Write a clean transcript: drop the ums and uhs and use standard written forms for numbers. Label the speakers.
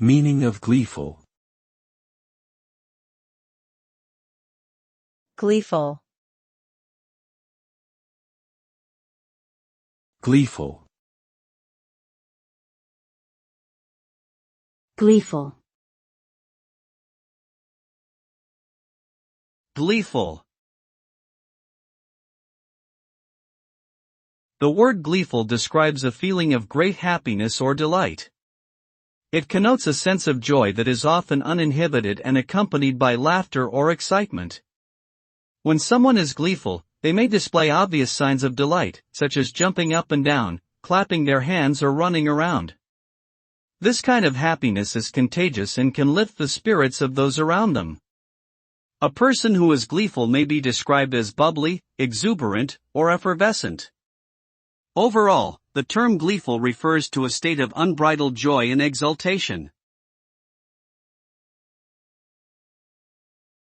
Speaker 1: Meaning of gleeful.
Speaker 2: Gleeful.
Speaker 1: Gleeful.
Speaker 3: Gleeful.
Speaker 4: Gleeful. The word gleeful describes a feeling of great happiness or delight. It connotes a sense of joy that is often uninhibited and accompanied by laughter or excitement. When someone is gleeful, they may display obvious signs of delight, such as jumping up and down, clapping their hands or running around. This kind of happiness is contagious and can lift the spirits of those around them. A person who is gleeful may be described as bubbly, exuberant, or effervescent. Overall, the term gleeful refers to a state of unbridled joy and exultation.